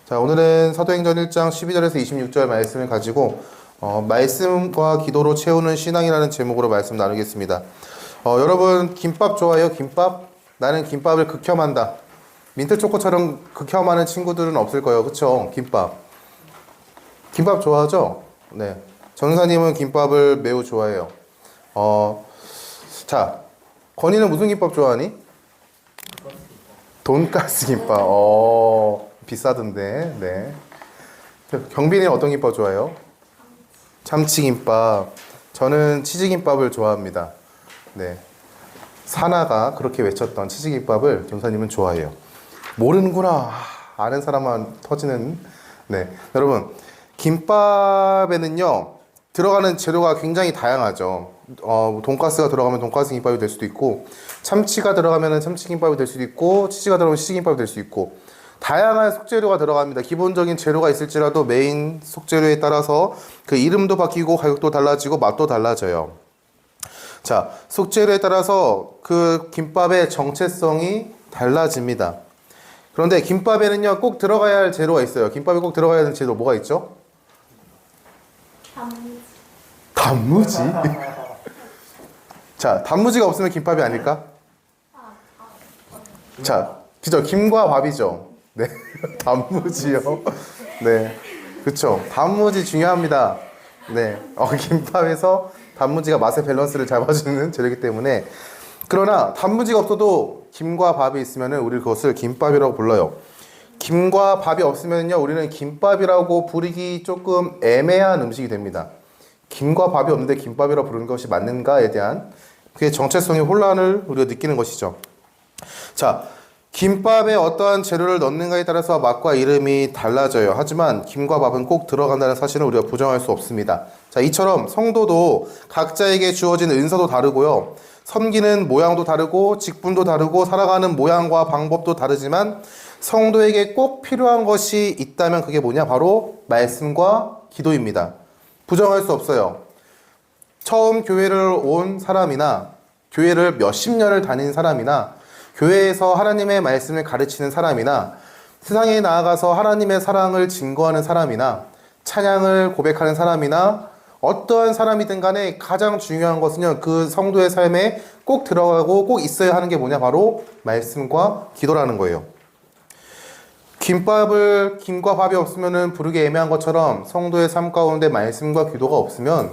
자, 오늘은 사도행전 1장 12절에서 26절 말씀을 가지고 말씀과 기도로 채우는 신앙이라는 제목으로 말씀 나누겠습니다. 여러분 김밥 좋아해요? 김밥? 나는 김밥을 극혐한다. 민트초코처럼 극혐하는 친구들은 없을 거예요. 그쵸? 김밥. 김밥 좋아하죠? 네. 전사님은 김밥을 매우 좋아해요. 자, 건이는 무슨 김밥 좋아하니? 돈가스 김밥. 비싸던데. 네. 경빈이는 어떤 김밥 좋아해요? 참치김밥. 저는 치즈김밥을 좋아합니다. 네. 사나가 그렇게 외쳤던 치즈김밥을 전사님은 좋아해요. 모르는구나. 아는 사람만 터지는. 네. 여러분, 김밥에는요, 들어가는 재료가 굉장히 다양하죠. 돈가스가 들어가면 돈가스 김밥이 될 수도 있고, 참치가 들어가면 참치김밥이 될 수도 있고, 치즈가 들어가면 치즈김밥이 될 수 있고, 다양한 속재료가 들어갑니다. 기본적인 재료가 있을지라도 메인 속재료에 따라서 그 이름도 바뀌고 가격도 달라지고 맛도 달라져요. 자, 속재료에 따라서 그 김밥의 정체성이 달라집니다. 그런데 김밥에는요, 꼭 들어가야 할 재료가 있어요. 김밥에 꼭 들어가야 하는 재료 뭐가 있죠? 단무지? 자, 단무지가 없으면 김밥이 아닐까? 자, 그죠? 김과 밥이죠. 네, 단무지요. 네, 그쵸. 단무지 중요합니다. 네, 김밥에서 단무지가 맛의 밸런스를 잘 맞추는 재료이기 때문에. 그러나 단무지가 없어도 김과 밥이 있으면 우리 그것을 김밥이라고 불러요. 김과 밥이 없으면요, 우리는 김밥이라고 부르기 조금 애매한 음식이 됩니다. 김과 밥이 없는데 김밥이라고 부르는 것이 맞는가에 대한 그의 정체성의 혼란을 우리가 느끼는 것이죠. 자, 김밥에 어떠한 재료를 넣는가에 따라서 맛과 이름이 달라져요. 하지만 김과 밥은 꼭 들어간다는 사실은 우리가 부정할 수 없습니다. 자, 이처럼 성도도 각자에게 주어진 은사도 다르고요. 섬기는 모양도 다르고 직분도 다르고 살아가는 모양과 방법도 다르지만 성도에게 꼭 필요한 것이 있다면 그게 뭐냐? 바로 말씀과 기도입니다. 부정할 수 없어요. 처음 교회를 온 사람이나 교회를 몇십 년을 다닌 사람이나 교회에서 하나님의 말씀을 가르치는 사람이나 세상에 나아가서 하나님의 사랑을 증거하는 사람이나 찬양을 고백하는 사람이나 어떠한 사람이든 간에 가장 중요한 것은요, 그 성도의 삶에 꼭 들어가고 꼭 있어야 하는 게 뭐냐? 바로 말씀과 기도라는 거예요. 김과 밥이 없으면 부르기 애매한 것처럼 성도의 삶 가운데 말씀과 기도가 없으면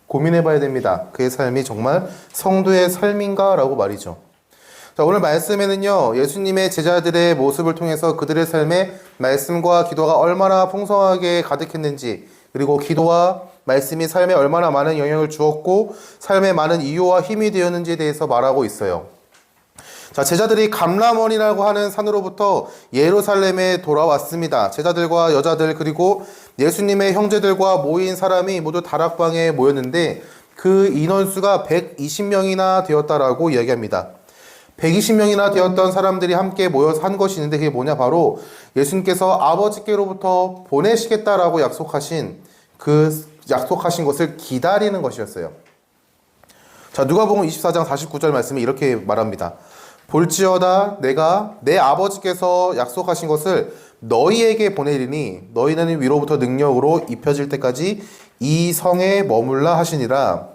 고민해 봐야 됩니다. 그의 삶이 정말 성도의 삶인가? 라고 말이죠. 자, 오늘 말씀에는요, 예수님의 제자들의 모습을 통해서 그들의 삶에 말씀과 기도가 얼마나 풍성하게 가득했는지, 그리고 기도와 말씀이 삶에 얼마나 많은 영향을 주었고 삶에 많은 이유와 힘이 되었는지에 대해서 말하고 있어요. 자, 제자들이 감람원이라고 하는 산으로부터 예루살렘에 돌아왔습니다. 제자들과 여자들 그리고 예수님의 형제들과 모인 사람이 모두 다락방에 모였는데 그 인원수가 120명이나 되었다라고 이야기합니다. 120명이나 되었던 사람들이 함께 모여서 한 것이 있는데 그게 뭐냐? 바로 예수님께서 아버지께로부터 보내시겠다라고 약속하신 것을 기다리는 것이었어요. 자, 누가복음 24장 49절 말씀이 이렇게 말합니다. 볼지어다 내가 내 아버지께서 약속하신 것을 너희에게 보내리니 너희는 위로부터 능력으로 입혀질 때까지 이 성에 머물라 하시니라.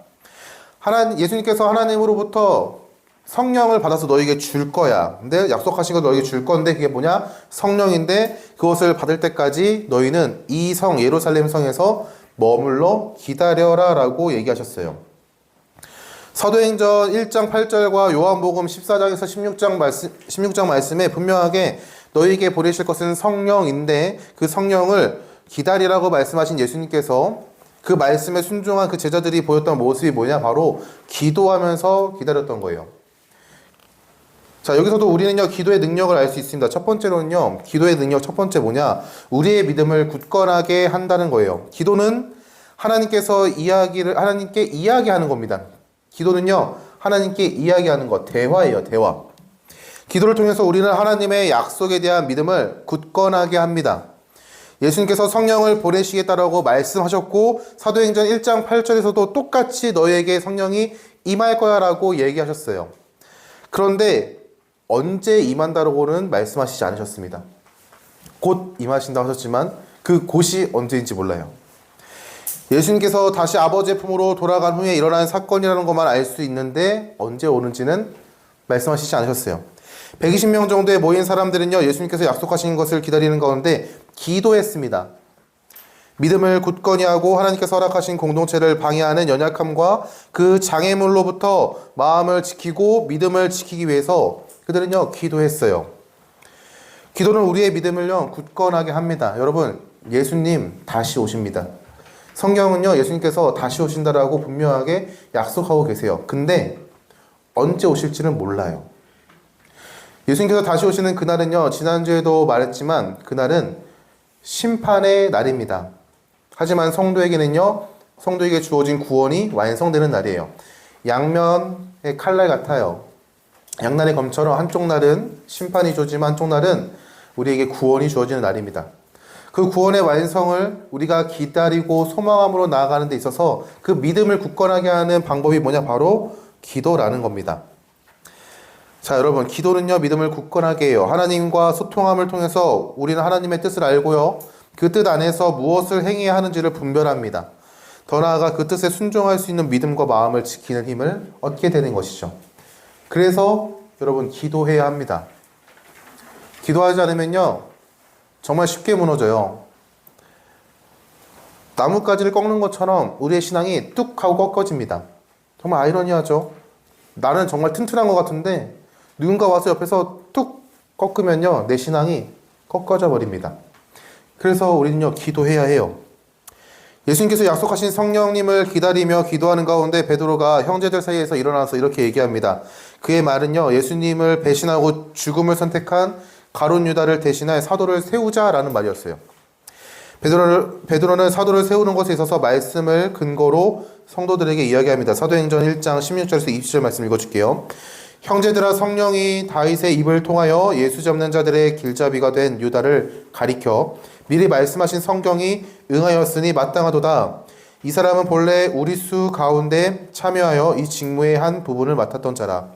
예수님께서 하나님으로부터 성령을 받아서 너에게 줄 거야. 근데 약속하신 거 너에게 줄 건데 그게 뭐냐? 성령인데 그것을 받을 때까지 너희는 이 성 예루살렘 성에서 머물러 기다려라 라고 얘기하셨어요. 사도행전 1장 8절과 요한복음 14장에서 16장 말씀에 분명하게 너희에게 보내실 것은 성령인데 그 성령을 기다리라고 말씀하신 예수님께서 그 말씀에 순종한 그 제자들이 보였던 모습이 뭐냐? 바로 기도하면서 기다렸던 거예요. 자, 여기서도 우리는요, 기도의 능력을 알 수 있습니다. 첫 번째로는요, 기도의 능력 첫 번째 뭐냐? 우리의 믿음을 굳건하게 한다는 거예요. 기도는 하나님께 이야기하는 겁니다. 기도는요, 하나님께 이야기하는 것, 대화예요, 대화. 기도를 통해서 우리는 하나님의 약속에 대한 믿음을 굳건하게 합니다. 예수님께서 성령을 보내시겠다라고 말씀하셨고, 사도행전 1장 8절에서도 똑같이 너희에게 성령이 임할 거야 라고 얘기하셨어요. 그런데 언제 임한다라고는 말씀하시지 않으셨습니다. 곧 임하신다고 하셨지만 그 곧이 언제인지 몰라요. 예수님께서 다시 아버지의 품으로 돌아간 후에 일어난 사건이라는 것만 알 수 있는데 언제 오는지는 말씀하시지 않으셨어요. 120명 정도에 모인 사람들은요, 예수님께서 약속하신 것을 기다리는 가운데 기도했습니다. 믿음을 굳건히 하고 하나님께서 허락하신 공동체를 방해하는 연약함과 그 장애물로부터 마음을 지키고 믿음을 지키기 위해서 그들은요, 기도했어요. 기도는 우리의 믿음을요, 굳건하게 합니다. 여러분, 예수님 다시 오십니다. 성경은요, 예수님께서 다시 오신다라고 분명하게 약속하고 계세요. 근데 언제 오실지는 몰라요. 예수님께서 다시 오시는 그날은요, 지난주에도 말했지만 그날은 심판의 날입니다. 하지만 성도에게는요, 성도에게 주어진 구원이 완성되는 날이에요. 양면의 칼날 같아요. 양날의 검처럼 한쪽 날은 심판이 주어지만 한쪽 날은 우리에게 구원이 주어지는 날입니다. 그 구원의 완성을 우리가 기다리고 소망함으로 나아가는 데 있어서 그 믿음을 굳건하게 하는 방법이 뭐냐? 바로 기도라는 겁니다. 자, 여러분, 기도는요, 믿음을 굳건하게 해요. 하나님과 소통함을 통해서 우리는 하나님의 뜻을 알고요, 그 뜻 안에서 무엇을 행해야 하는지를 분별합니다. 더 나아가 그 뜻에 순종할 수 있는 믿음과 마음을 지키는 힘을 얻게 되는 것이죠. 그래서 여러분, 기도해야 합니다. 기도하지 않으면요, 정말 쉽게 무너져요. 나뭇가지를 꺾는 것처럼 우리의 신앙이 뚝 하고 꺾어집니다. 정말 아이러니하죠. 나는 정말 튼튼한 것 같은데 누군가 와서 옆에서 뚝 꺾으면요, 내 신앙이 꺾어져 버립니다. 그래서 우리는요, 기도해야 해요. 예수님께서 약속하신 성령님을 기다리며 기도하는 가운데 베드로가 형제들 사이에서 일어나서 이렇게 얘기합니다. 그의 말은요, 예수님을 배신하고 죽음을 선택한 가룟 유다를 대신할 사도를 세우자라는 말이었어요. 베드로는 사도를 세우는 것에 있어서 말씀을 근거로 성도들에게 이야기합니다. 사도행전 1장 16절에서 20절 말씀 읽어줄게요. 형제들아, 성령이 다윗의 입을 통하여 예수 잡는 자들의 길잡이가 된 유다를 가리켜 미리 말씀하신 성경이 응하였으니 마땅하도다. 이 사람은 본래 우리 수 가운데 참여하여 이 직무의 한 부분을 맡았던 자라.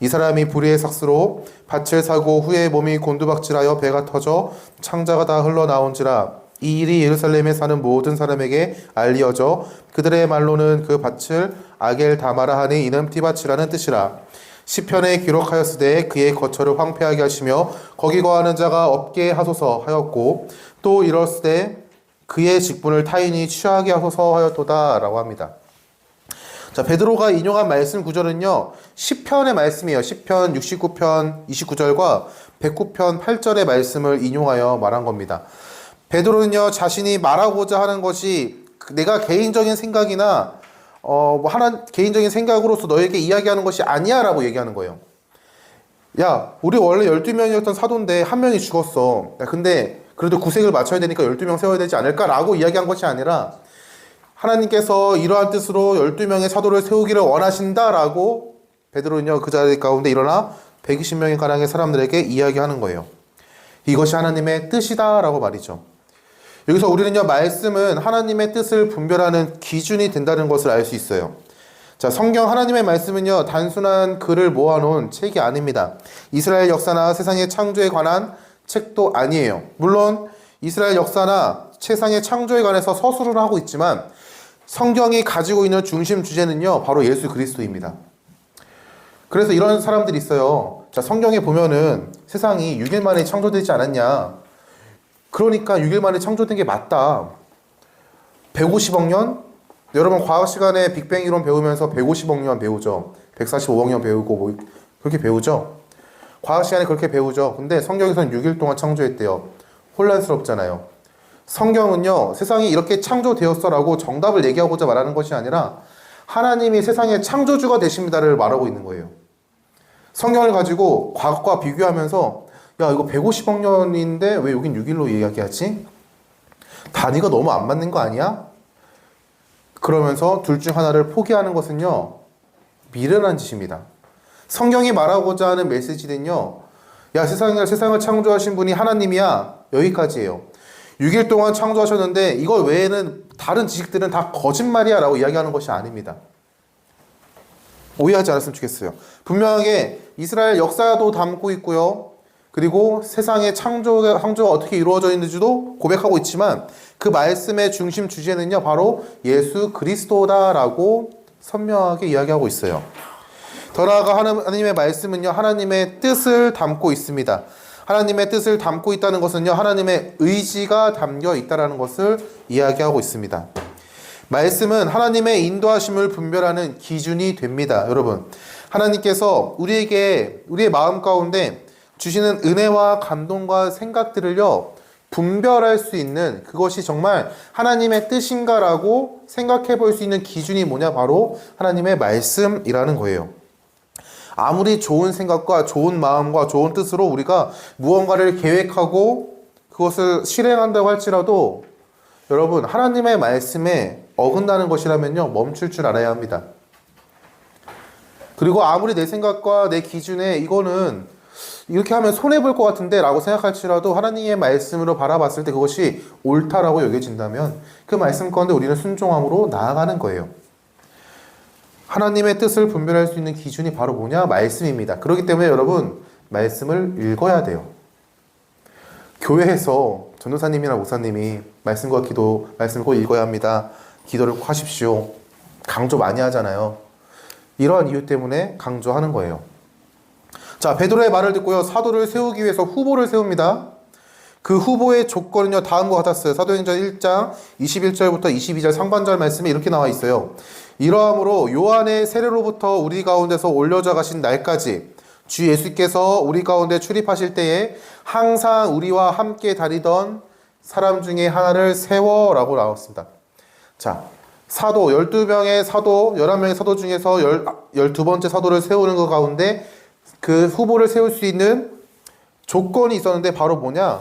이 사람이 불의의 삭스로 밭을 사고 후에 몸이 곤두박질하여 배가 터져 창자가 다 흘러나온지라. 이 일이 예루살렘에 사는 모든 사람에게 알리어져 그들의 말로는 그 밭을 아겔다마라 하니 이는 티밭이라는 뜻이라. 시편에 기록하였으되 그의 거처를 황폐하게 하시며 거기 거하는 자가 없게 하소서 하였고, 또 이럴으되 그의 직분을 타인이 취하게 하소서 하였도다 라고 합니다. 자, 베드로가 인용한 말씀 구절은요, 시편의 말씀이에요. 시편 69편 29절과 109편 8절의 말씀을 인용하여 말한 겁니다. 베드로는요, 자신이 말하고자 하는 것이 내가 개인적인 생각이나 하나 개인적인 생각으로서 너에게 이야기하는 것이 아니야 라고 얘기하는 거예요. 야, 우리 원래 12명이었던 사도인데 한 명이 죽었어. 야, 근데 그래도 구색을 맞춰야 되니까 12명 세워야 되지 않을까 라고 이야기한 것이 아니라 하나님께서 이러한 뜻으로 12명의 사도를 세우기를 원하신다라고 베드로는요, 그 자리 가운데 일어나 120명의 가량의 사람들에게 이야기하는 거예요. 이것이 하나님의 뜻이다라고 말이죠. 여기서 우리는요, 말씀은 하나님의 뜻을 분별하는 기준이 된다는 것을 알 수 있어요. 자, 성경 하나님의 말씀은요, 단순한 글을 모아놓은 책이 아닙니다. 이스라엘 역사나 세상의 창조에 관한 책도 아니에요. 물론 이스라엘 역사나 세상의 창조에 관해서 서술을 하고 있지만 성경이 가지고 있는 중심 주제는요, 바로 예수 그리스도입니다. 그래서 이런 사람들이 있어요. 자, 성경에 보면은 세상이 6일 만에 창조되지 않았냐. 그러니까 6일 만에 창조된 게 맞다. 150억 년? 여러분 과학 시간에 빅뱅 이론 배우면서 150억 년 배우죠. 145억 년 배우고 뭐 그렇게 배우죠. 과학 시간에 그렇게 배우죠. 근데 성경에서는 6일 동안 창조했대요. 혼란스럽잖아요. 성경은요, 세상이 이렇게 창조되었어라고 정답을 얘기하고자 말하는 것이 아니라 하나님이 세상의 창조주가 되십니다를 말하고 있는 거예요. 성경을 가지고 과학과 비교하면서 야, 이거 150억 년인데 왜 여긴 6일로 이야기하지? 단위가 너무 안 맞는 거 아니야? 그러면서 둘 중 하나를 포기하는 것은요, 미련한 짓입니다. 성경이 말하고자 하는 메시지는요, 야, 세상을 창조하신 분이 하나님이야. 여기까지예요. 6일 동안 창조하셨는데 이걸 외에는 다른 지식들은 다 거짓말이야 라고 이야기하는 것이 아닙니다. 오해하지 않았으면 좋겠어요. 분명하게 이스라엘 역사도 담고 있고요. 그리고 세상의 창조가 어떻게 이루어져 있는지도 고백하고 있지만 그 말씀의 중심 주제는요, 바로 예수 그리스도다라고 선명하게 이야기하고 있어요. 더 나아가 하나님의 말씀은요, 하나님의 뜻을 담고 있습니다. 하나님의 뜻을 담고 있다는 것은요, 하나님의 의지가 담겨 있다는 것을 이야기하고 있습니다. 말씀은 하나님의 인도하심을 분별하는 기준이 됩니다. 여러분, 하나님께서 우리에게 우리의 마음 가운데 주시는 은혜와 감동과 생각들을요, 분별할 수 있는, 그것이 정말 하나님의 뜻인가라고 생각해 볼 수 있는 기준이 뭐냐? 바로 하나님의 말씀이라는 거예요. 아무리 좋은 생각과 좋은 마음과 좋은 뜻으로 우리가 무언가를 계획하고 그것을 실행한다고 할지라도 여러분, 하나님의 말씀에 어긋나는 것이라면요, 멈출 줄 알아야 합니다. 그리고 아무리 내 생각과 내 기준에 이거는 이렇게 하면 손해볼 것 같은데 라고 생각할지라도 하나님의 말씀으로 바라봤을 때 그것이 옳다라고 여겨진다면 그 말씀 가운데 우리는 순종함으로 나아가는 거예요. 하나님의 뜻을 분별할 수 있는 기준이 바로 뭐냐? 말씀입니다. 그렇기 때문에 여러분, 말씀을 읽어야 돼요. 교회에서 전도사님이나 목사님이 말씀과 기도, 말씀을 꼭 읽어야 합니다, 기도를 꼭 하십시오, 강조 많이 하잖아요. 이러한 이유 때문에 강조하는 거예요. 자, 베드로의 말을 듣고요, 사도를 세우기 위해서 후보를 세웁니다. 그 후보의 조건은요, 다음과 같았어요. 사도행전 1장 21절부터 22절 상반절 말씀에 이렇게 나와 있어요. 이러함으로 요한의 세례로부터 우리 가운데서 올려져 가신 날까지 주 예수께서 우리 가운데 출입하실 때에 항상 우리와 함께 다니던 사람 중에 하나를 세워라고 나왔습니다. 자, 사도 12명의 사도, 11명의 사도 중에서 12번째 사도를 세우는 것 가운데 그 후보를 세울 수 있는 조건이 있었는데 바로 뭐냐?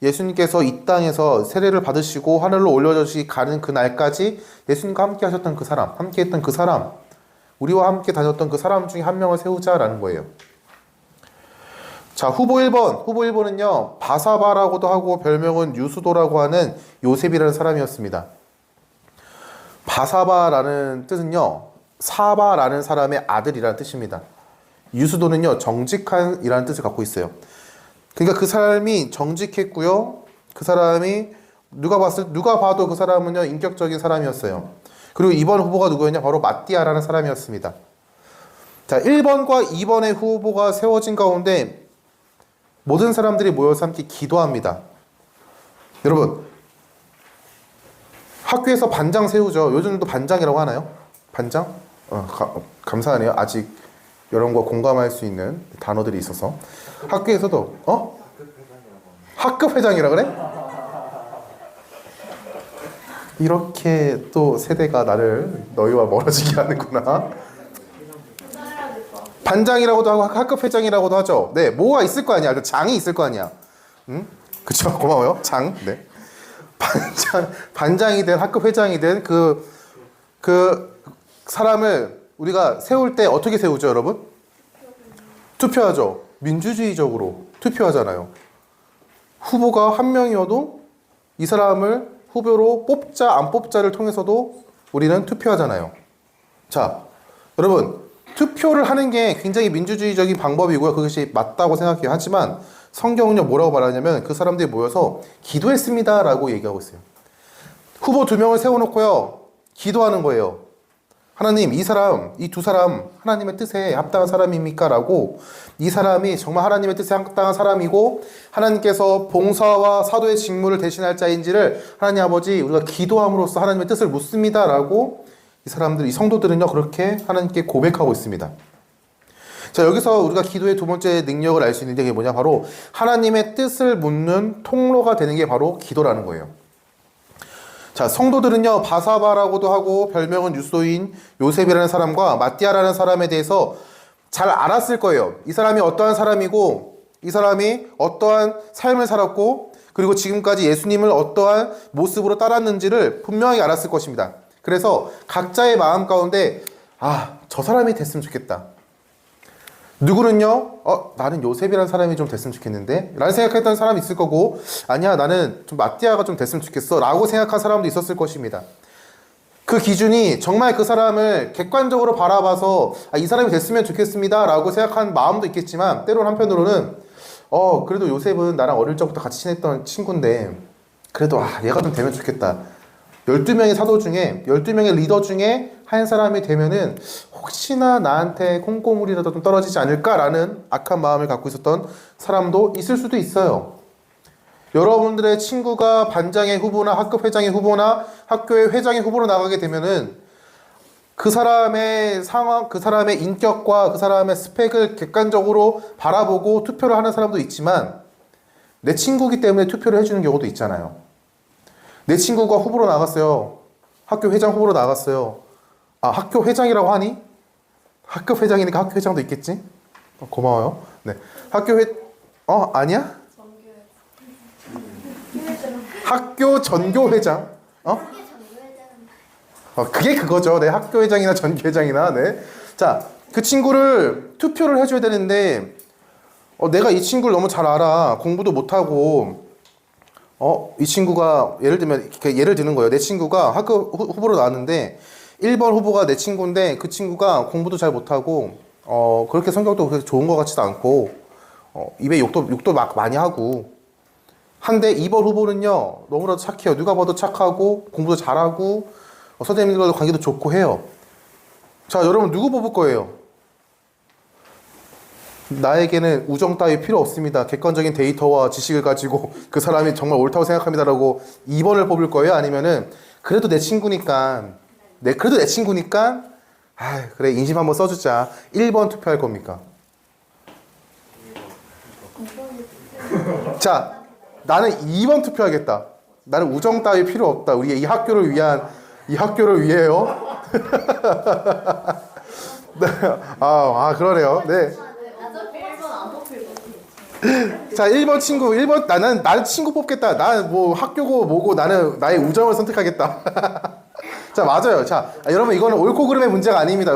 예수님께서 이 땅에서 세례를 받으시고 하늘로 올려져 가는 그 날까지 예수님과 함께 하셨던 그 사람, 함께 했던 그 사람, 우리와 함께 다녔던 그 사람 중에 한 명을 세우자라는 거예요. 자, 후보 1번. 후보 1번은요, 바사바라고도 하고 별명은 유수도라고 하는 요셉이라는 사람이었습니다. 바사바라는 뜻은요, 사바라는 사람의 아들이라는 뜻입니다. 유수도는요, 정직한이라는 뜻을 갖고 있어요. 그러니까 그 사람이 정직했고요, 그 사람이 누가 봐도 그 사람은요, 인격적인 사람이었어요. 그리고 이번 후보가 누구였냐? 바로 마띠아라는 사람이었습니다. 자, 1번과 2번의 후보가 세워진 가운데 모든 사람들이 모여서 함께 기도합니다. 여러분, 학교에서 반장 세우죠. 요즘도 반장이라고 하나요? 반장? 감사하네요. 아직 여러분과 공감할 수 있는 단어들이 있어서. 학교에서도 학급 회장이라 그래? 이렇게 또 세대가 나를 너희와 멀어지게 하는구나. 반장이라고도 하고 학급 회장이라고도 하죠. 네, 뭐가 있을 거 아니야. 장이 있을 거 아니야. 응? 그쵸? 고마워요. 장. 네. 반장이든 학급 회장이든 그 사람을 우리가 세울 때 어떻게 세우죠, 여러분? 투표하죠. 민주주의적으로 투표하잖아요. 후보가 한 명이어도 이 사람을 후보로 뽑자 안 뽑자를 통해서도 우리는 투표하잖아요. 자, 여러분, 투표를 하는 게 굉장히 민주주의적인 방법이고요, 그것이 맞다고 생각해요. 하지만 성경은요, 뭐라고 말하냐면 그 사람들이 모여서 기도했습니다 라고 얘기하고 있어요. 후보 2명을 세워놓고요, 기도하는 거예요. 하나님, 이 두 사람 하나님의 뜻에 합당한 사람입니까? 라고, 이 사람이 정말 하나님의 뜻에 합당한 사람이고 하나님께서 봉사와 사도의 직무를 대신할 자인지를 하나님 아버지, 우리가 기도함으로써 하나님의 뜻을 묻습니다 라고 이 사람들, 이 성도들은요, 그렇게 하나님께 고백하고 있습니다. 자, 여기서 우리가 기도의 두 번째 능력을 알 수 있는 게 뭐냐? 바로 하나님의 뜻을 묻는 통로가 되는 게 바로 기도라는 거예요. 자, 성도들은요, 바사바라고도 하고 별명은 유소인 요셉이라는 사람과 마띠아라는 사람에 대해서 잘 알았을 거예요. 이 사람이 어떠한 사람이고, 이 사람이 어떠한 삶을 살았고, 그리고 지금까지 예수님을 어떠한 모습으로 따랐는지를 분명하게 알았을 것입니다. 그래서 각자의 마음 가운데 저 사람이 됐으면 좋겠다. 누구는요, 나는 요셉이라는 사람이 좀 됐으면 좋겠는데 라는 생각했던 사람이 있을 거고, 아니야, 나는 좀 마띠아가 좀 됐으면 좋겠어 라고 생각한 사람도 있었을 것입니다. 그 기준이 정말 그 사람을 객관적으로 바라봐서 이 사람이 됐으면 좋겠습니다 라고 생각한 마음도 있겠지만, 때로는 한편으로는 그래도 요셉은 나랑 어릴 적부터 같이 지냈던 친구인데 그래도 얘가 좀 되면 좋겠다. 12명의 사도 중에 12명의 리더 중에 한 사람이 되면은 혹시나 나한테 콩고물이라도 좀 떨어지지 않을까라는 악한 마음을 갖고 있었던 사람도 있을 수도 있어요. 여러분들의 친구가 반장의 후보나 학급 회장의 후보나 학교의 회장의 후보로 나가게 되면은 그 사람의 상황, 그 사람의 인격과 그 사람의 스펙을 객관적으로 바라보고 투표를 하는 사람도 있지만 내 친구기 때문에 투표를 해주는 경우도 있잖아요. 내 친구가 후보로 나갔어요. 학교 회장 후보로 나갔어요. 학교 회장이라고 하니? 학급 회장이니까 학교 회장도 있겠지? 고마워요. 네. 학교 아니야? 학교 전교 회장? 그게 그거죠. 네, 학교 회장이나 전교 회장이나, 네. 자, 그 친구를 투표를 해줘야 되는데, 내가 이 친구를 너무 잘 알아. 공부도 못하고, 이 친구가, 예를 들면, 예를 드는 거예요. 내 친구가 학교 후보로 나왔는데, 1번 후보가 내 친구인데, 그 친구가 공부도 잘 못하고, 그렇게 성격도 그렇게 좋은 것 같지도 않고, 입에 욕도 막 많이 하고, 한데 2번 후보는요, 너무나도 착해요. 누가 봐도 착하고, 공부도 잘하고, 선생님들과도 관계도 좋고 해요. 자, 여러분 누구 뽑을 거예요? 나에게는 우정 따위 필요 없습니다. 객관적인 데이터와 지식을 가지고 그 사람이 정말 옳다고 생각합니다라고 2번을 뽑을 거예요? 아니면은 그래도 내 친구니까 그래 인심 한번 써주자 1번 투표할 겁니까? 자, 나는 2번 투표하겠다. 나는 우정 따위 필요 없다. 우리 이 학교를 위해요. 네. 그러네요. 네. 자, 1번 친구, 1번, 나는 친구 뽑겠다. 난 뭐 학교고 뭐고 나는 나의 우정을 선택하겠다. 자, 맞아요. 자, 여러분, 이거는 옳고 그름의 문제가 아닙니다.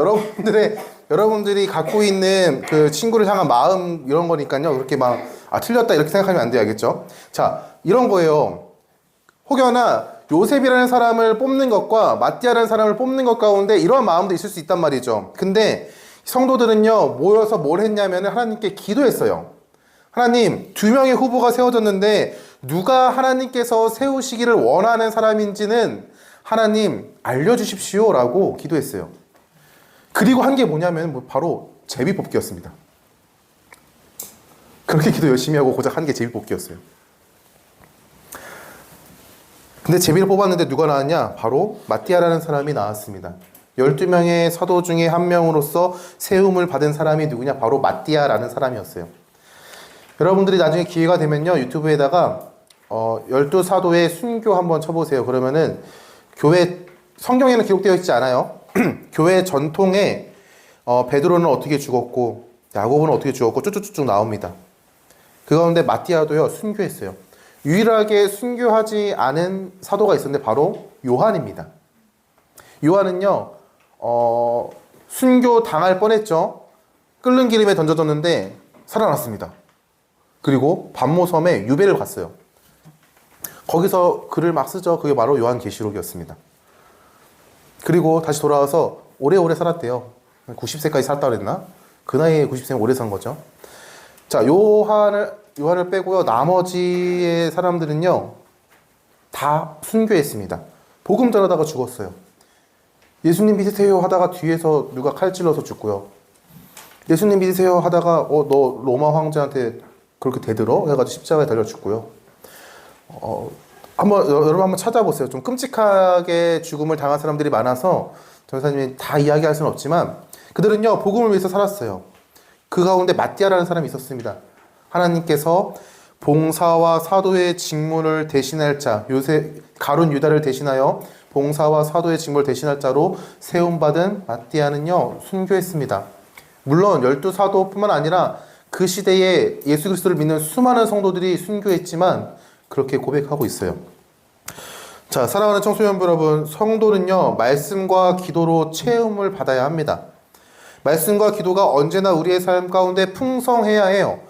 여러분들이 갖고 있는 그 친구를 향한 마음, 이런 거니까요. 그렇게 막, 틀렸다, 이렇게 생각하면 안 돼요. 알겠죠? 자, 이런 거예요. 혹여나 요셉이라는 사람을 뽑는 것과 마띠아라는 사람을 뽑는 것 가운데 이러한 마음도 있을 수 있단 말이죠. 근데 성도들은요, 모여서 뭘 했냐면 하나님께 기도했어요. 하나님, 2명의 후보가 세워졌는데 누가 하나님께서 세우시기를 원하는 사람인지는 하나님 알려주십시오 라고 기도했어요. 그리고 한 게 뭐냐면 바로 제비뽑기였습니다. 그렇게 기도 열심히 하고 고작 한 게 제비뽑기였어요. 근데 제비를 뽑았는데 누가 나왔냐? 바로 마띠아라는 사람이 나왔습니다. 12명의 사도 중에 한 명으로서 세움을 받은 사람이 누구냐? 바로 마띠아라는 사람이었어요. 여러분들이 나중에 기회가 되면요, 유튜브에다가 12사도의 순교 한번 쳐보세요. 그러면은 교회 성경에는 기록되어 있지 않아요. 교회 전통에 베드로는 어떻게 죽었고 야고보는 어떻게 죽었고 쭉쭉쭉 나옵니다. 그 가운데 마띠아도요 순교했어요. 유일하게 순교하지 않은 사도가 있었는데 바로 요한입니다. 요한은요 순교 당할 뻔했죠. 끓는 기름에 던져졌는데 살아났습니다. 그리고 반모섬에 유배를 갔어요. 거기서 글을 막 쓰죠. 그게 바로 요한계시록이었습니다. 그리고 다시 돌아와서 오래오래 살았대요. 90세까지 살았다 그랬나? 그 나이에 90세면 오래 산 거죠. 자, 요한을 빼고요. 나머지의 사람들은요. 다 순교했습니다. 복음 전하다가 죽었어요. 예수님 믿으세요 하다가 뒤에서 누가 칼 찔러서 죽고요. 예수님 믿으세요 하다가 너 로마 황제한테 그렇게 대들어? 해가지고 십자가에 달려 죽고요. 여러분 한번 찾아보세요. 좀 끔찍하게 죽음을 당한 사람들이 많아서 전사님이 다 이야기할 수는 없지만 그들은요 복음을 위해서 살았어요. 그 가운데 마띠아라는 사람이 있었습니다. 하나님께서 봉사와 사도의 직무를 대신할 자, 가룟 유다를 대신하여 봉사와 사도의 직무를 대신할 자로 세움받은 마띠아는요 순교했습니다. 물론 12사도뿐만 아니라 그 시대에 예수 그리스도를 믿는 수많은 성도들이 순교했지만 그렇게 고백하고 있어요. 자, 사랑하는 청소년부 여러분, 성도는요 말씀과 기도로 체험을 받아야 합니다. 말씀과 기도가 언제나 우리의 삶 가운데 풍성해야 해요.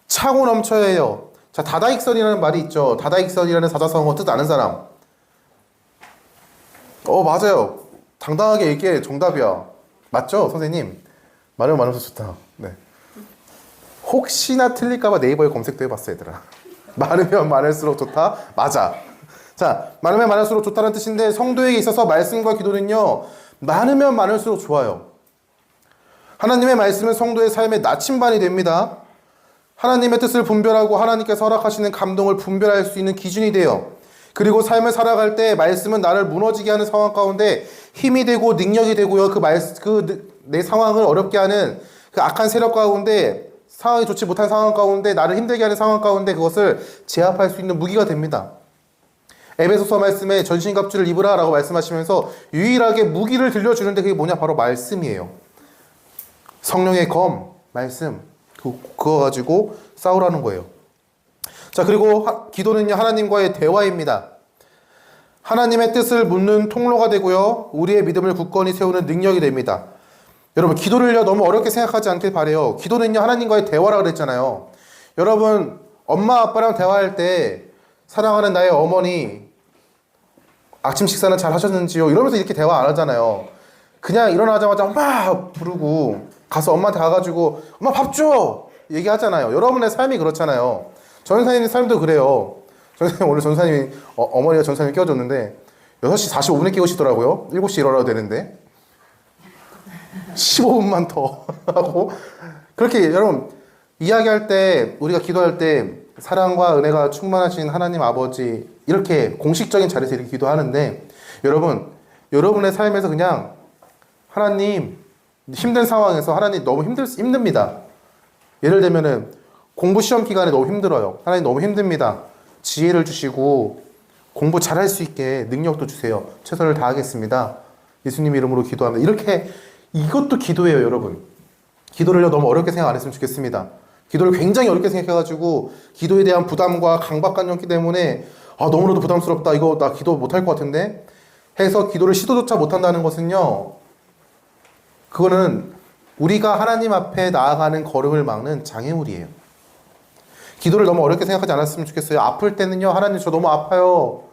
차고 넘쳐야 해요. 자, 다다익선이라는 말이 있죠. 다다익선이라는 사자성어 뜻 아는 사람? 맞아요. 당당하게 얘기해. 정답이야. 맞죠, 선생님? 말을 많아서 좋다. 네. 혹시나 틀릴까봐 네이버에 검색도 해봤어, 얘들아. 많으면 많을수록 좋다? 맞아. 자, 많으면 많을수록 좋다는 뜻인데 성도에게 있어서 말씀과 기도는요, 많으면 많을수록 좋아요. 하나님의 말씀은 성도의 삶의 나침반이 됩니다. 하나님의 뜻을 분별하고 하나님께서 허락하시는 감동을 분별할 수 있는 기준이 돼요. 그리고 삶을 살아갈 때 말씀은 나를 무너지게 하는 상황 가운데 힘이 되고 능력이 되고요. 내 상황을 어렵게 하는 그 악한 세력 가운데, 상황이 좋지 못한 상황 가운데, 나를 힘들게 하는 상황 가운데 그것을 제압할 수 있는 무기가 됩니다. 에베소서 말씀에 전신갑주를 입으라 라고 말씀하시면서 유일하게 무기를 들려주는데 그게 뭐냐? 바로 말씀이에요. 성령의 검, 말씀, 그거 가지고 싸우라는 거예요. 자, 그리고 기도는요, 하나님과의 대화입니다. 하나님의 뜻을 묻는 통로가 되고요, 우리의 믿음을 굳건히 세우는 능력이 됩니다. 여러분, 기도를요, 너무 어렵게 생각하지 않길 바래요. 기도는요, 하나님과의 대화라 그랬잖아요. 여러분, 엄마 아빠랑 대화할 때 사랑하는 나의 어머니, 아침 식사는 잘 하셨는지요? 이러면서 이렇게 대화 안 하잖아요. 그냥 일어나자마자 엄마 부르고 가서 엄마한테 가가지고 엄마 밥 줘! 얘기하잖아요. 여러분의 삶이 그렇잖아요. 전사님 삶도 그래요. 오늘 전사님이 어머니가 전사님 깨워줬는데 6시 45분에 깨우시더라고요. 7시 일어나도 되는데 15분만 더 하고, 그렇게 여러분 이야기할 때, 우리가 기도할 때 사랑과 은혜가 충만하신 하나님 아버지, 이렇게 공식적인 자리에서 이렇게 기도하는데, 여러분의 삶에서 그냥 하나님, 힘든 상황에서 하나님 너무 힘듭니다. 예를 들면은 공부 시험 기간에 너무 힘들어요. 하나님 너무 힘듭니다. 지혜를 주시고 공부 잘할 수 있게 능력도 주세요. 최선을 다하겠습니다. 예수님 이름으로 기도합니다. 이렇게, 이것도 기도예요, 여러분. 기도를 너무 어렵게 생각 안 했으면 좋겠습니다. 기도를 굉장히 어렵게 생각해가지고 기도에 대한 부담과 강박관념기 때문에 너무나도 부담스럽다, 이거 나 기도 못할 것 같은데 해서 기도를 시도조차 못한다는 것은요, 그거는 우리가 하나님 앞에 나아가는 걸음을 막는 장애물이에요. 기도를 너무 어렵게 생각하지 않았으면 좋겠어요. 아플 때는요, 하나님 저 너무 아파요,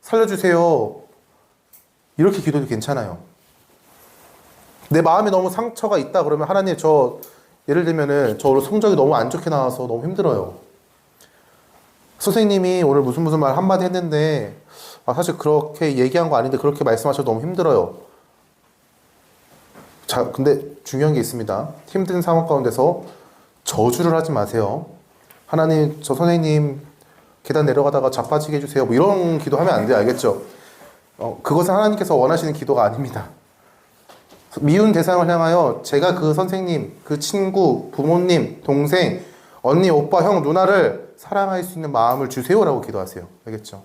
살려주세요, 이렇게 기도도 괜찮아요. 내 마음에 너무 상처가 있다 그러면 하나님 예를 들면은 저 오늘 성적이 너무 안 좋게 나와서 너무 힘들어요. 선생님이 오늘 무슨 말 한마디 했는데 사실 그렇게 얘기한 거 아닌데 그렇게 말씀하셔서 너무 힘들어요. 자, 근데 중요한 게 있습니다. 힘든 상황 가운데서 저주를 하지 마세요. 하나님 저 선생님 계단 내려가다가 자빠지게 해주세요, 뭐 이런 기도하면 안 돼요. 알겠죠? 그것은 하나님께서 원하시는 기도가 아닙니다. 미운 대상을 향하여 제가 그 선생님, 그 친구, 부모님, 동생, 언니, 오빠, 형, 누나를 사랑할 수 있는 마음을 주세요라고 기도하세요. 알겠죠?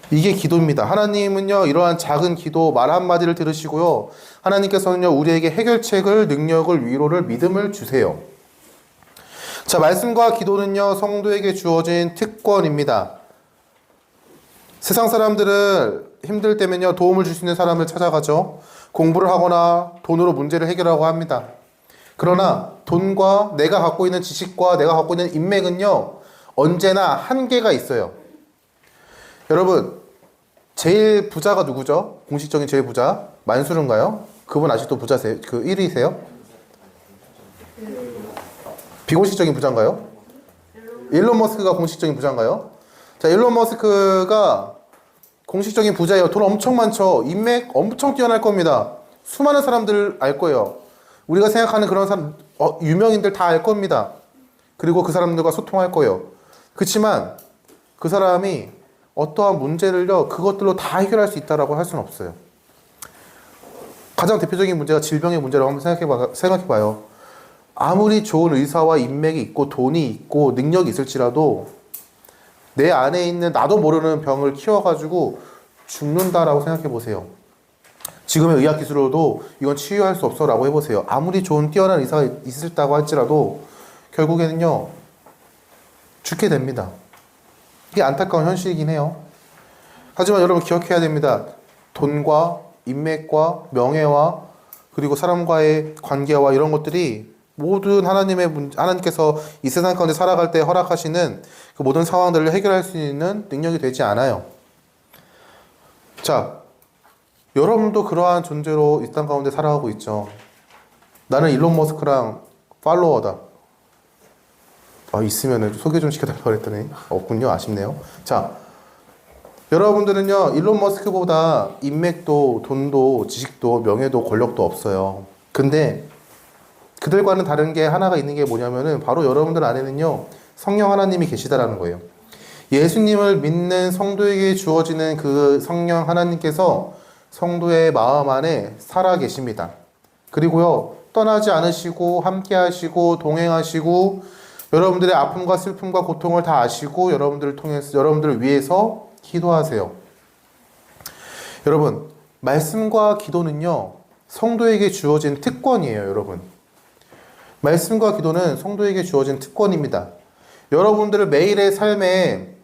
이게 기도입니다. 하나님은요, 이러한 작은 기도, 말 한마디를 들으시고요, 하나님께서는요, 우리에게 해결책을, 능력을, 위로를, 믿음을 주세요. 자, 말씀과 기도는요, 성도에게 주어진 특권입니다. 세상 사람들은 힘들 때면요, 도움을 줄 수 있는 사람을 찾아가죠. 공부를 하거나 돈으로 문제를 해결하고 합니다. 그러나 돈과 내가 갖고 있는 지식과 내가 갖고 있는 인맥은요, 언제나 한계가 있어요. 여러분, 제일 부자가 누구죠? 공식적인 제일 부자 만수르인가요? 그분 아직도 부자세요? 그 1위세요? 비공식적인 부자인가요? 일론 머스크가 공식적인 부자인가요? 자, 일론 머스크가 공식적인 부자예요. 돈 엄청 많죠. 인맥 엄청 뛰어날 겁니다. 수많은 사람들 알 거예요. 우리가 생각하는 그런 사람, 유명인들 다 알 겁니다. 그리고 그 사람들과 소통할 거예요. 그렇지만 그 사람이 어떠한 문제를요, 그것들로 다 해결할 수 있다라고 할 수는 없어요. 가장 대표적인 문제가 질병의 문제라고 한번 생각해봐요. 아무리 좋은 의사와 인맥이 있고 돈이 있고 능력이 있을지라도 내 안에 있는 나도 모르는 병을 키워가지고 죽는다라고 생각해보세요. 지금의 의학기술로도 이건 치유할 수 없어 라고 해보세요. 아무리 좋은 뛰어난 의사가 있었다고 할지라도 결국에는요, 죽게 됩니다. 이게 안타까운 현실이긴 해요. 하지만 여러분 기억해야 됩니다. 돈과 인맥과 명예와 그리고 사람과의 관계와 이런 것들이 모든 하나님께서 이 세상 가운데 살아갈 때 허락하시는 그 모든 상황들을 해결할 수 있는 능력이 되지 않아요. 자, 여러분도 그러한 존재로 이 땅 가운데 살아가고 있죠. 나는 일론 머스크랑 팔로워다. 있으면 소개 좀 시켜달라고 그랬더니 없군요. 아쉽네요. 자, 여러분들은요, 일론 머스크보다 인맥도, 돈도, 지식도, 명예도, 권력도 없어요. 근데 그들과는 다른 게 하나가 있는 게 뭐냐면은 바로 여러분들 안에는요, 성령 하나님이 계시다라는 거예요. 예수님을 믿는 성도에게 주어지는 그 성령 하나님께서 성도의 마음 안에 살아 계십니다. 그리고요, 떠나지 않으시고 함께 하시고 동행하시고 여러분들의 아픔과 슬픔과 고통을 다 아시고 여러분들을 통해서 여러분들을 위해서 기도하세요. 여러분, 말씀과 기도는요, 성도에게 주어진 특권이에요, 여러분. 말씀과 기도는 성도에게 주어진 특권입니다. 여러분들의 매일의 삶에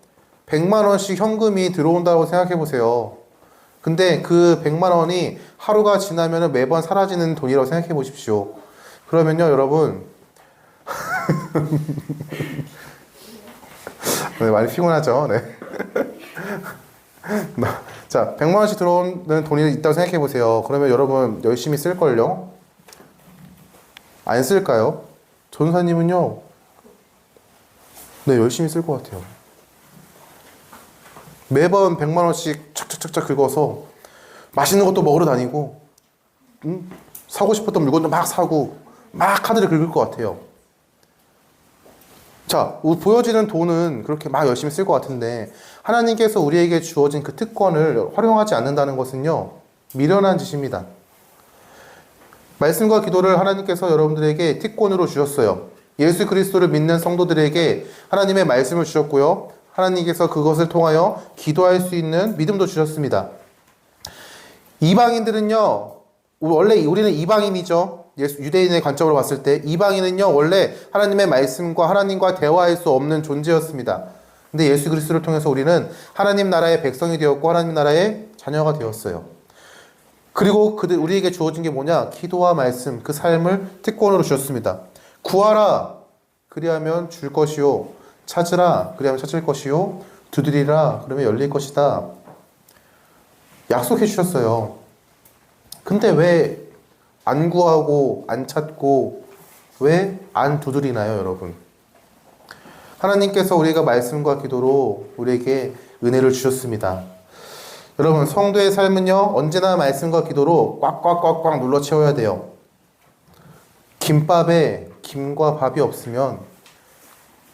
100만 원씩 현금이 들어온다고 생각해 보세요. 근데 그 100만 원이 하루가 지나면 매번 사라지는 돈이라고 생각해 보십시오. 그러면요, 여러분. 네, 많이 피곤하죠? 네. 자, 100만 원씩 들어오는 돈이 있다고 생각해 보세요. 그러면 여러분 열심히 쓸걸요? 안 쓸까요? 전사님은요, 네, 열심히 쓸 것 같아요. 매번 100만 원씩 착착착착 긁어서 맛있는 것도 먹으러 다니고, 사고 싶었던 물건도 막 사고, 막 카드를 긁을 것 같아요. 자, 보여지는 돈은 그렇게 막 열심히 쓸 것 같은데, 하나님께서 우리에게 주어진 그 특권을 활용하지 않는다는 것은요, 미련한 짓입니다. 말씀과 기도를 하나님께서 여러분들에게 특권으로 주셨어요. 예수 그리스도를 믿는 성도들에게 하나님의 말씀을 주셨고요. 하나님께서 그것을 통하여 기도할 수 있는 믿음도 주셨습니다. 이방인들은요, 원래 우리는 이방인이죠. 유대인의 관점으로 봤을 때 이방인은요, 원래 하나님의 말씀과 하나님과 대화할 수 없는 존재였습니다. 근데 예수 그리스도를 통해서 우리는 하나님 나라의 백성이 되었고 하나님 나라의 자녀가 되었어요. 그리고 우리에게 주어진 게 뭐냐? 기도와 말씀, 그 삶을 특권으로 주셨습니다. 구하라, 그리하면 줄 것이요. 찾으라, 그리하면 찾을 것이요. 두드리라, 그러면 열릴 것이다. 약속해 주셨어요. 근데 왜 안 구하고 안 찾고 왜 안 두드리나요, 여러분? 하나님께서 우리가 말씀과 기도로 우리에게 은혜를 주셨습니다. 여러분, 성도의 삶은요, 언제나 말씀과 기도로 꽉꽉꽉꽉 눌러 채워야 돼요. 김밥에 김과 밥이 없으면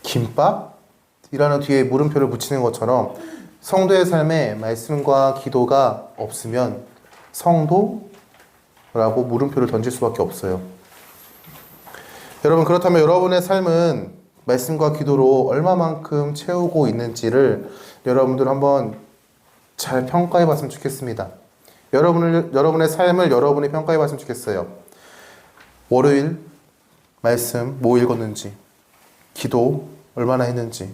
김밥이라는 뒤에 물음표를 붙이는 것처럼 성도의 삶에 말씀과 기도가 없으면 성도라고 물음표를 던질 수밖에 없어요. 여러분, 그렇다면 여러분의 삶은 말씀과 기도로 얼마만큼 채우고 있는지를 여러분들 한번 잘 평가해 봤으면 좋겠습니다. 여러분의 삶을 여러분이 평가해 봤으면 좋겠어요. 월요일 말씀 뭐 읽었는지, 기도 얼마나 했는지.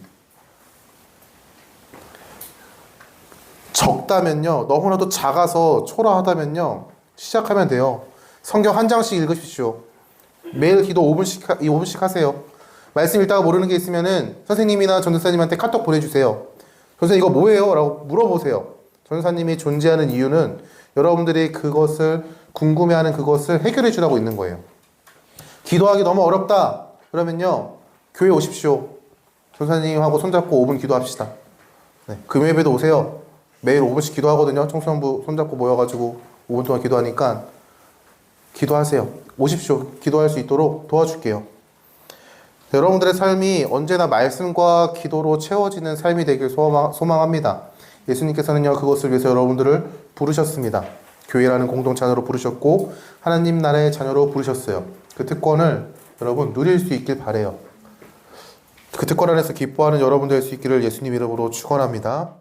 적다면요, 너무나도 작아서 초라하다면요, 시작하면 돼요. 성경 한 장씩 읽으십시오. 매일 기도 5분씩 하세요. 말씀 읽다가 모르는 게 있으면은 선생님이나 전도사님한테 카톡 보내주세요. 선생님 이거 뭐예요? 라고 물어보세요. 전도사님이 존재하는 이유는 여러분들이 그것을 궁금해하는 그것을 해결해 주라고 있는 거예요. 기도하기 너무 어렵다 그러면요, 교회 오십시오. 전도사님하고 손잡고 5분 기도합시다. 네, 금요일에도 오세요. 매일 5분씩 기도하거든요. 청소년부 손잡고 모여가지고 5분 동안 기도하니까 기도하세요. 오십시오. 기도할 수 있도록 도와줄게요. 여러분들의 삶이 언제나 말씀과 기도로 채워지는 삶이 되길 소망합니다. 예수님께서는요, 그것을 위해서 여러분들을 부르셨습니다. 교회라는 공동체 안으로 부르셨고 하나님 나라의 자녀로 부르셨어요. 그 특권을 여러분 누릴 수 있길 바래요. 그 특권 안에서 기뻐하는 여러분 될 수 있기를 예수님 이름으로 축원합니다.